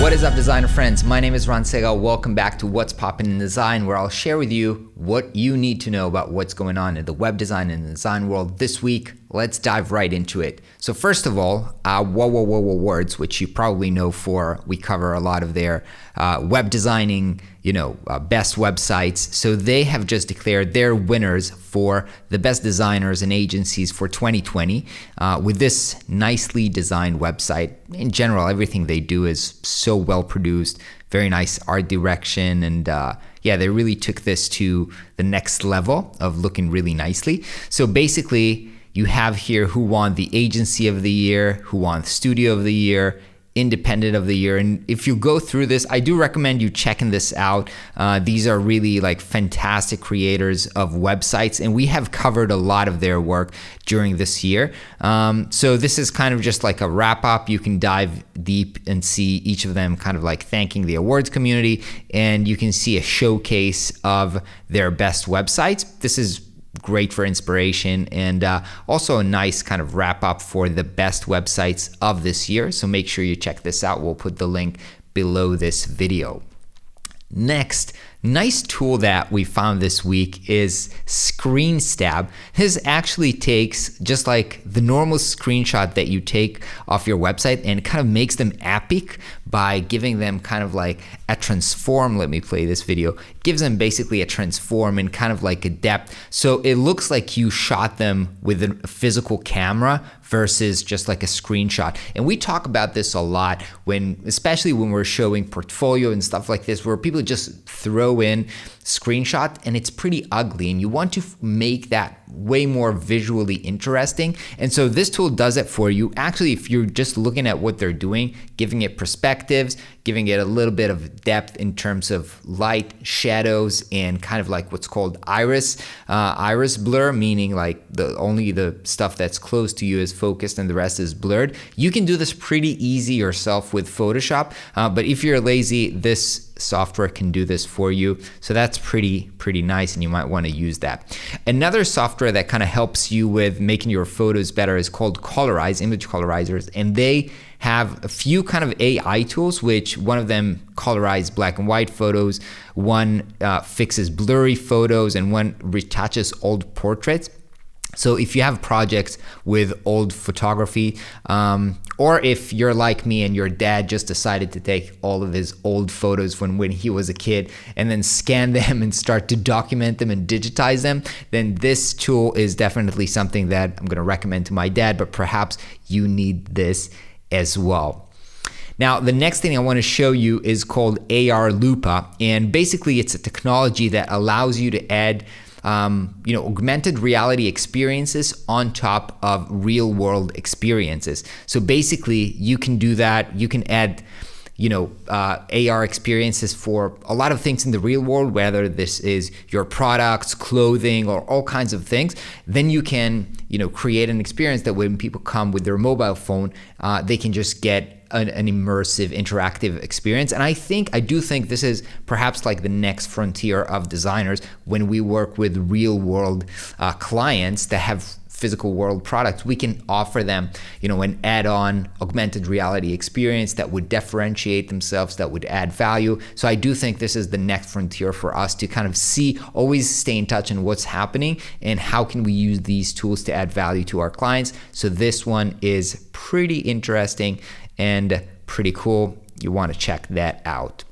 What is up, designer friends? My name is Ron Segal. Welcome back to What's Poppin' in Design, where I'll share with you what you need to know about what's going on in the web design and the design world this week. Let's dive right into it. So first of all, Awwwards, which you probably know we cover a lot of their web designing, best websites. So they have just declared their winners for the best designers and agencies for 2020 with this nicely designed website. In general, everything they do is so well produced, very nice art direction, and they really took this to the next level of looking really nicely. So basically, you have here who won the Agency of the Year, who won Studio of the Year, Independent of the Year. And if you go through this, I do recommend you checking this out. These are really like fantastic creators of websites, and we have covered a lot of their work during this year. So this is kind of just like a wrap up. You can dive deep and see each of them kind of like thanking the awards community, and you can see a showcase of their best websites. This is great for inspiration and also a nice kind of wrap up for the best websites of this year. So make sure you check this out. We'll put the link below this video. Next, nice tool that we found this week is Screenstab. This actually takes just like the normal screenshot that you take off your website and it kind of makes them epic by giving them kind of like a transform. Let me play this video. It gives them basically a transform and kind of like a depth. So it looks like you shot them with a physical camera versus just like a screenshot. And we talk about this a lot especially when we're showing portfolio and stuff like this, where people just throw in screenshot and it's pretty ugly, and you want to make that way more visually interesting. And so this tool does it for you. Actually, if you're just looking at what they're doing, giving it perspectives, giving it a little bit of depth in terms of light, shadows, and kind of like what's called iris blur, meaning like only the stuff that's close to you is focused and the rest is blurred. You can do this pretty easy yourself with Photoshop, but if you're lazy, this software can do this for you. So that's pretty nice, and you might want to use that. Another software that kind of helps you with making your photos better is called Colorize, image colorizers, and they have a few kind of AI tools, which one of them colorize black and white photos, one fixes blurry photos, and one retouches old portraits. So if you have projects with old photography, or if you're like me and your dad just decided to take all of his old photos when he was a kid and then scan them and start to document them and digitize them, then this tool is definitely something that I'm going to recommend to my dad, but perhaps you need this as well. Now, the next thing I want to show you is called ARLoopa, and basically it's a technology that allows you to add augmented reality experiences on top of real world experiences. So basically you can do that. You can add AR experiences for a lot of things in the real world, whether this is your products, clothing, or all kinds of things. Then you can create an experience that when people come with their mobile phone, they can just get an immersive, interactive experience. And I do think this is perhaps like the next frontier of designers when we work with real world clients that have physical world products. We can offer them, an add-on augmented reality experience that would differentiate themselves, that would add value. So I do think this is the next frontier for us to kind of always stay in touch on what's happening and how can we use these tools to add value to our clients. So this one is pretty interesting and pretty cool. You want to check that out.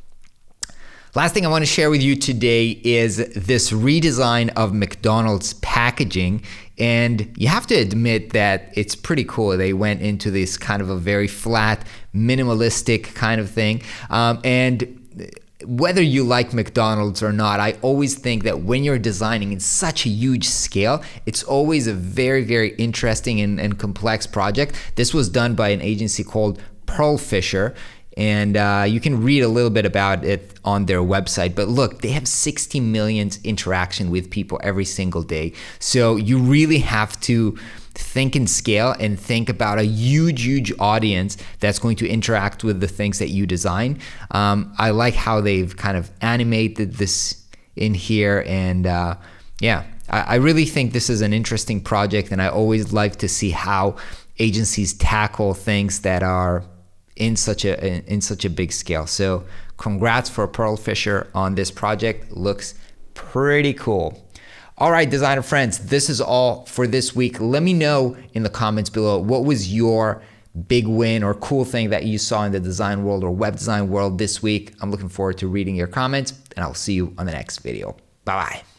Last thing I want to share with you today is this redesign of McDonald's packaging. And you have to admit that it's pretty cool. They went into this kind of a very flat, minimalistic kind of thing. And whether you like McDonald's or not, I always think that when you're designing in such a huge scale, it's always a very, very interesting and complex project. This was done by an agency called Pearl Fisher, and you can read a little bit about it on their website. But look, they have 60 million interaction with people every single day. So you really have to think in scale and think about a huge audience that's going to interact with the things that you design. I like how they've kind of animated this in here, and I really think this is an interesting project, and I always like to see how agencies tackle things that are in such a big scale. So congrats for Pearl Fisher on this project. Looks pretty cool. All right, designer friends, this is all for this week. Let me know in the comments below, what was your big win or cool thing that you saw in the design world or web design world this week? I'm looking forward to reading your comments, and I'll see you on the next video. Bye-bye.